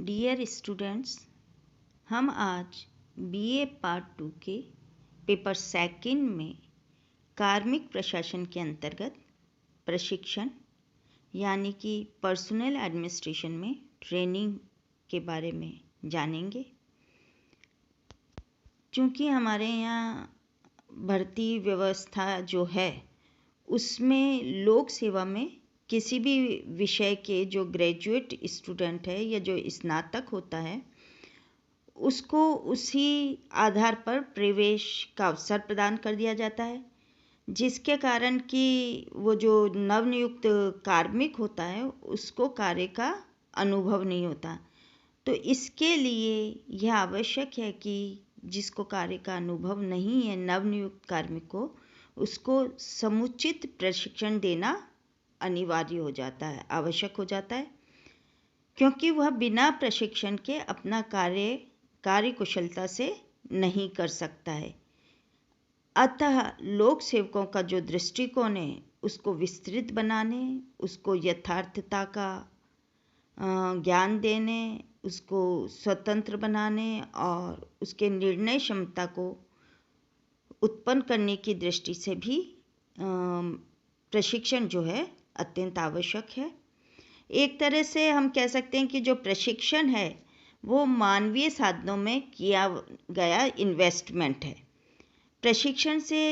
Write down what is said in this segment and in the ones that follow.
Dear students, हम आज BA part 2 के पेपर सेकंड में कार्मिक प्रशासन के अंतर्गत प्रशिक्षण यानी कि पर्सनल एडमिनिस्ट्रेशन में ट्रेनिंग के बारे में जानेंगे। क्योंकि हमारे यहाँ भर्ती व्यवस्था जो है उसमें लोक सेवा में किसी भी विषय के जो ग्रेजुएट स्टूडेंट है या जो स्नातक होता है उसको उसी आधार पर प्रवेश का अवसर प्रदान कर दिया जाता है, जिसके कारण कि वो जो नवनियुक्त कार्मिक होता है उसको कार्य का अनुभव नहीं होता। तो इसके लिए यह आवश्यक है कि जिसको कार्य का अनुभव नहीं है नवनियुक्त कार्मिक को, उसको समुचित प्रशिक्षण देना अनिवार्य हो जाता है, आवश्यक हो जाता है, क्योंकि वह बिना प्रशिक्षण के अपना कार्य कुशलता से नहीं कर सकता है। अतः लोक सेवकों का जो दृष्टिकोण है उसको विस्तृत बनाने, उसको यथार्थता का ज्ञान देने, उसको स्वतंत्र बनाने और उसके निर्णय क्षमता को उत्पन्न करने की दृष्टि से भी प्रशिक्षण जो है अत्यंत आवश्यक है। एक तरह से हम कह सकते हैं कि जो प्रशिक्षण है वो मानवीय साधनों में किया गया इन्वेस्टमेंट है। प्रशिक्षण से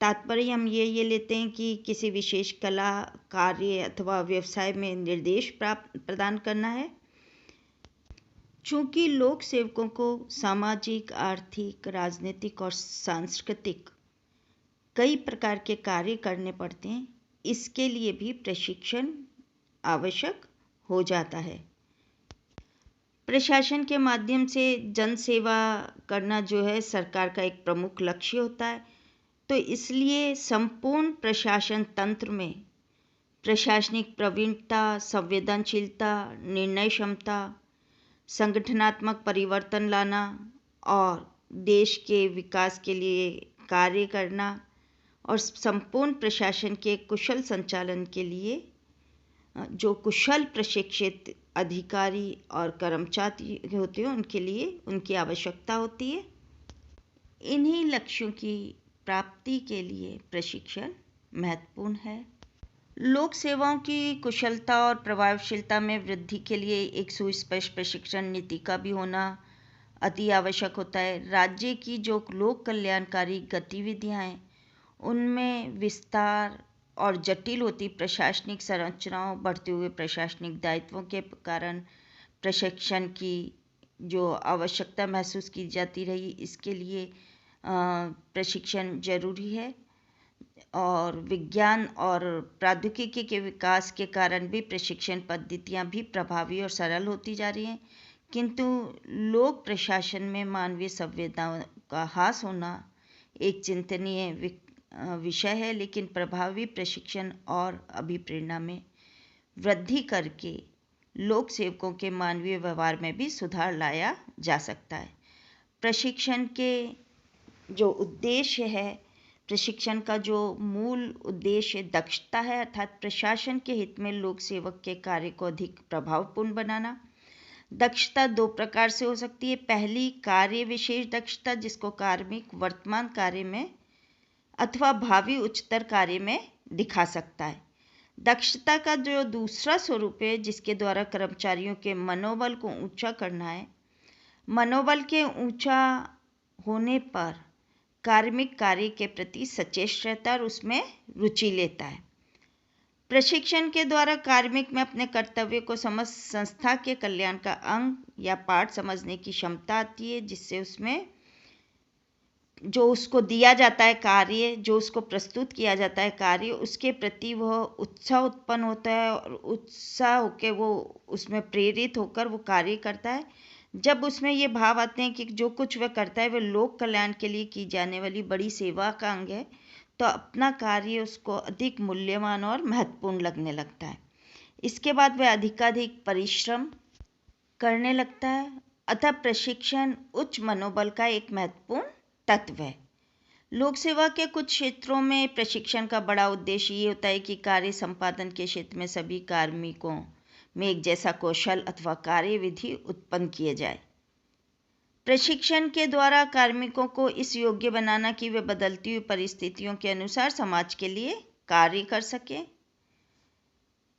तात्पर्य हम ये लेते हैं कि किसी विशेष कला, कार्य अथवा व्यवसाय में निर्देश प्रदान करना है। चूँकि लोक सेवकों को सामाजिक, आर्थिक, राजनीतिक और सांस्कृतिक कई प्रकार के कार्य करने पड़ते हैं, इसके लिए भी प्रशिक्षण आवश्यक हो जाता है। प्रशासन के माध्यम से जन सेवा करना जो है सरकार का एक प्रमुख लक्ष्य होता है। तो इसलिए संपूर्ण प्रशासन तंत्र में प्रशासनिक प्रवीणता, संवेदनशीलता, निर्णय क्षमता, संगठनात्मक परिवर्तन लाना और देश के विकास के लिए कार्य करना और संपूर्ण प्रशासन के कुशल संचालन के लिए जो कुशल प्रशिक्षित अधिकारी और कर्मचारी होते हैं उनके लिए उनकी आवश्यकता होती है। इन्हीं लक्ष्यों की प्राप्ति के लिए प्रशिक्षण महत्वपूर्ण है। लोक सेवाओं की कुशलता और प्रभावशीलता में वृद्धि के लिए एक सुस्पष्ट प्रशिक्षण नीति का भी होना अति आवश्यक होता है। राज्य की जो लोक कल्याणकारी गतिविधियां हैं उनमें विस्तार और जटिल होती प्रशासनिक संरचनाओं, बढ़ते हुए प्रशासनिक दायित्वों के कारण प्रशिक्षण की जो आवश्यकता महसूस की जाती रही, इसके लिए प्रशिक्षण जरूरी है। और विज्ञान और प्रौद्योगिकी के विकास के कारण भी प्रशिक्षण पद्धतियां भी प्रभावी और सरल होती जा रही हैं, किंतु लोक प्रशासन में मानवीय संवेदनाओं का ह्रास होना एक चिंतनीय विषय है। लेकिन प्रभावी प्रशिक्षण और अभिप्रेरणा में वृद्धि करके लोक सेवकों के मानवीय व्यवहार में भी सुधार लाया जा सकता है। प्रशिक्षण के जो उद्देश्य है, प्रशिक्षण का जो मूल उद्देश्य दक्षता है, अर्थात प्रशासन के हित में लोक सेवक के कार्य को अधिक प्रभावपूर्ण बनाना। दक्षता दो प्रकार से हो सकती है। पहली, कार्य विशेष दक्षता, जिसको कार्मिक वर्तमान कार्य में अथवा भावी उच्चतर कार्य में दिखा सकता है। दक्षता का जो दूसरा स्वरूप है जिसके द्वारा कर्मचारियों के मनोबल को ऊंचा करना है। मनोबल के ऊंचा होने पर कार्मिक कार्य के प्रति सचेत रहता है और उसमें रुचि लेता है। प्रशिक्षण के द्वारा कार्मिक में अपने कर्तव्य को समझ संस्था के कल्याण का अंग या पार्ट समझने की क्षमता आती है, जिससे उसमें जो उसको दिया जाता है कार्य, जो उसको प्रस्तुत किया जाता है कार्य, उसके प्रति वह उत्साह उत्पन्न होता है और उत्साह होकर वो उसमें प्रेरित होकर वो कार्य करता है। जब उसमें ये भाव आते हैं कि जो कुछ वह करता है वह लोक कल्याण के लिए की जाने वाली बड़ी सेवा का अंग है, तो अपना कार्य उसको अधिक मूल्यवान और महत्वपूर्ण लगने लगता है। इसके बाद वह अधिकाधिक परिश्रम करने लगता है। अतः प्रशिक्षण उच्च मनोबल का एक महत्वपूर्ण तत्व है। लोक सेवा के कुछ क्षेत्रों में प्रशिक्षण का बड़ा उद्देश्य ये होता है कि कार्य संपादन के क्षेत्र में सभी कार्मिकों में एक जैसा कौशल अथवा कार्यविधि उत्पन्न किए जाए। प्रशिक्षण के द्वारा कार्मिकों को इस योग्य बनाना कि वे बदलती हुई परिस्थितियों के अनुसार समाज के लिए कार्य कर सकें।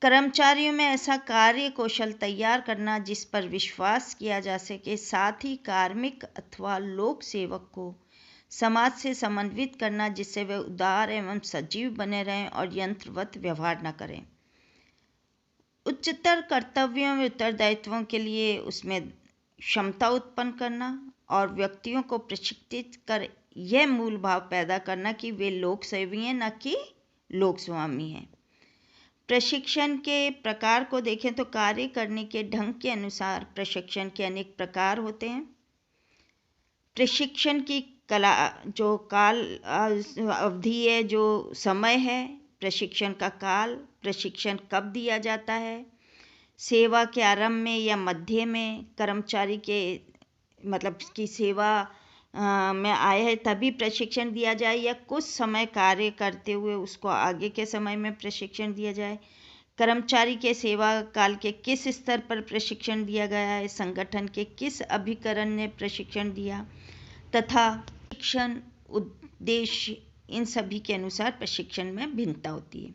कर्मचारियों में ऐसा कार्य कौशल तैयार करना जिस पर विश्वास किया जा सके, साथ ही कार्मिक अथवा लोक सेवक को समाज से समन्वित करना जिससे वे उदार एवं सजीव बने रहें और यंत्रवत व्यवहार न करें। उच्चतर कर्तव्यों व उत्तरदायित्वों के लिए उसमें क्षमता उत्पन्न करना और व्यक्तियों को प्रशिक्षित कर यह मूल भाव पैदा करना कि वे लोक सेवी हैं, न कि लोक स्वामी हैं। प्रशिक्षण के प्रकार को देखें तो कार्य करने के ढंग के अनुसार प्रशिक्षण के अनेक प्रकार होते हैं। प्रशिक्षण की कला जो काल अवधि है, जो समय है, प्रशिक्षण का काल, प्रशिक्षण कब दिया जाता है, सेवा के आरंभ में या मध्य में, कर्मचारी के मतलब की सेवा में आए हैं तभी प्रशिक्षण दिया जाए या कुछ समय कार्य करते हुए उसको आगे के समय में प्रशिक्षण दिया जाए, कर्मचारी के सेवा काल के किस स्तर पर प्रशिक्षण दिया गया है, संगठन के किस अभिकरण ने प्रशिक्षण दिया तथा प्रशिक्षण उद्देश्य, इन सभी के अनुसार प्रशिक्षण में भिन्नता होती है।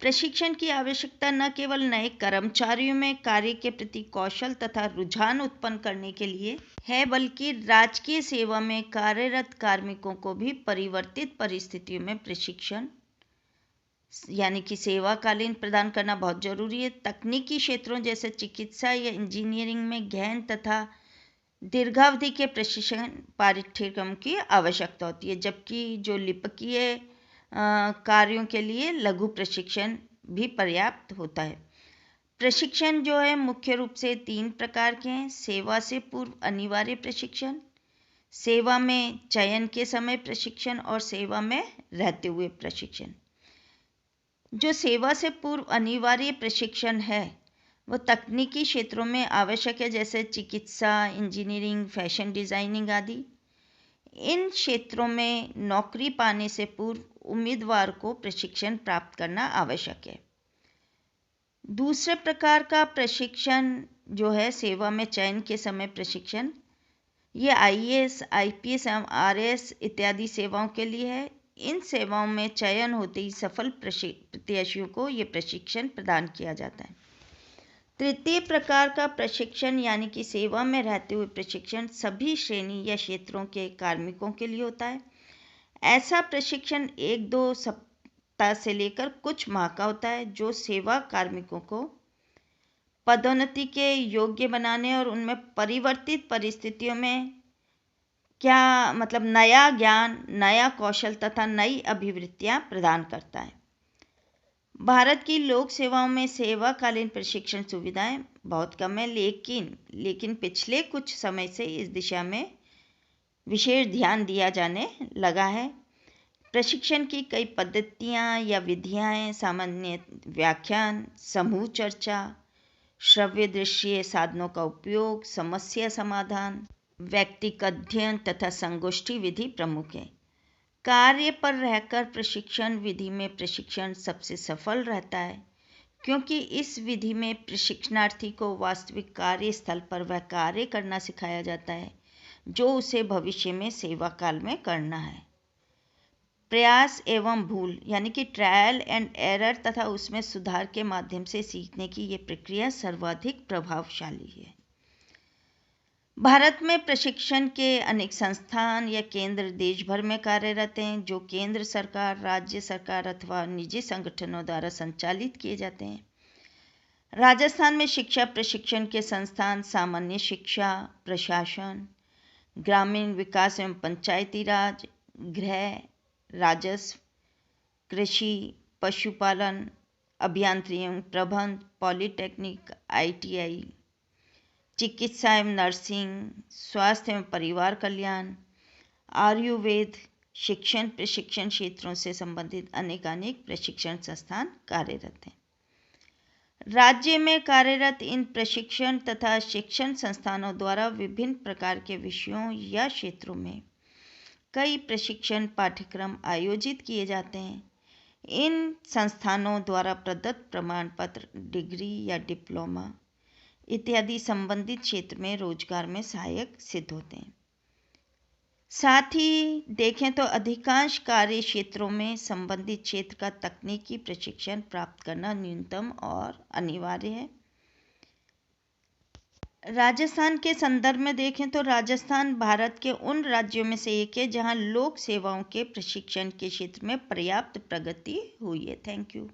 प्रशिक्षण की आवश्यकता न केवल नए कर्मचारियों में कार्य के प्रति कौशल तथा रुझान उत्पन्न करने के लिए है, बल्कि राजकीय सेवा में कार्यरत कार्मिकों को भी परिवर्तित परिस्थितियों में प्रशिक्षण यानी कि सेवाकालीन प्रदान करना बहुत जरूरी है। तकनीकी क्षेत्रों जैसे चिकित्सा या इंजीनियरिंग में गहन तथा दीर्घावधि के प्रशिक्षण पाठ्यक्रम की आवश्यकता होती है, जबकि जो लिपिकीय कार्यों के लिए लघु प्रशिक्षण भी पर्याप्त होता है। प्रशिक्षण जो है मुख्य रूप से 3 प्रकार के हैं। सेवा से पूर्व अनिवार्य प्रशिक्षण, सेवा में चयन के समय प्रशिक्षण और सेवा में रहते हुए प्रशिक्षण। जो सेवा से पूर्व अनिवार्य प्रशिक्षण है वो तकनीकी क्षेत्रों में आवश्यक है, जैसे चिकित्सा, इंजीनियरिंग, फैशन डिज़ाइनिंग आदि। इन क्षेत्रों में नौकरी पाने से पूर्व उम्मीदवार को प्रशिक्षण प्राप्त करना आवश्यक है। दूसरे प्रकार का प्रशिक्षण जो है सेवा में चयन के समय प्रशिक्षण, ये IAS, IPS एवं RAS इत्यादि सेवाओं के लिए है। इन सेवाओं में चयन होते ही सफल प्रत्याशियों को ये प्रशिक्षण प्रदान किया जाता है। तृतीय प्रकार का प्रशिक्षण यानी कि सेवा में रहते हुए प्रशिक्षण सभी श्रेणी या क्षेत्रों के कार्मिकों के लिए होता है। ऐसा प्रशिक्षण 1-2 सप्ताह से लेकर कुछ माह का होता है, जो सेवा कार्मिकों को पदोन्नति के योग्य बनाने और उनमें परिवर्तित परिस्थितियों में क्या मतलब नया ज्ञान, नया कौशल तथा नई अभिवृत्तियां प्रदान करता है। भारत की लोक सेवाओं में सेवाकालीन प्रशिक्षण सुविधाएं बहुत कम है, लेकिन पिछले कुछ समय से इस दिशा में विशेष ध्यान दिया जाने लगा है। प्रशिक्षण की कई पद्धतियां या विधियां हैं। सामान्य व्याख्यान, समूह चर्चा, श्रव्य दृश्य साधनों का उपयोग, समस्या समाधान, व्यक्तिगत अध्ययन तथा संगोष्ठी विधि प्रमुख है। कार्य पर रहकर प्रशिक्षण विधि में प्रशिक्षण सबसे सफल रहता है, क्योंकि इस विधि में प्रशिक्षणार्थी को वास्तविक कार्य स्थल पर वह कार्य करना सिखाया जाता है जो उसे भविष्य में सेवा काल में करना है। प्रयास एवं भूल यानी कि ट्रायल एंड एरर तथा उसमें सुधार के माध्यम से सीखने की ये प्रक्रिया सर्वाधिक प्रभावशाली है। भारत में प्रशिक्षण के अनेक संस्थान या केंद्र देश भर में कार्यरत हैं, जो केंद्र सरकार, राज्य सरकार अथवा निजी संगठनों द्वारा संचालित किए जाते हैं। राजस्थान में शिक्षा प्रशिक्षण के संस्थान सामान्य शिक्षा, प्रशासन, ग्रामीण विकास एवं पंचायती राज, गृह, राजस्व, कृषि, पशुपालन, अभियांत्रिकी एवं प्रबंध, पॉलिटेक्निक, ITI, चिकित्सा एवं नर्सिंग, स्वास्थ्य एवं परिवार कल्याण, आयुर्वेद, शिक्षण प्रशिक्षण क्षेत्रों से संबंधित अनेकानेक प्रशिक्षण संस्थान कार्यरत हैं। राज्य में कार्यरत इन प्रशिक्षण तथा शिक्षण संस्थानों द्वारा विभिन्न प्रकार के विषयों या क्षेत्रों में कई प्रशिक्षण पाठ्यक्रम आयोजित किए जाते हैं। इन संस्थानों द्वारा प्रदत्त प्रमाण पत्र, डिग्री या डिप्लोमा इत्यादि संबंधित क्षेत्र में रोजगार में सहायक सिद्ध होते हैं। साथ ही देखें तो अधिकांश कार्य क्षेत्रों में संबंधित क्षेत्र का तकनीकी प्रशिक्षण प्राप्त करना न्यूनतम और अनिवार्य है। राजस्थान के संदर्भ में देखें तो राजस्थान भारत के उन राज्यों में से एक है जहां लोक सेवाओं के प्रशिक्षण के क्षेत्र में पर्याप्त प्रगति हुई है। Thank you.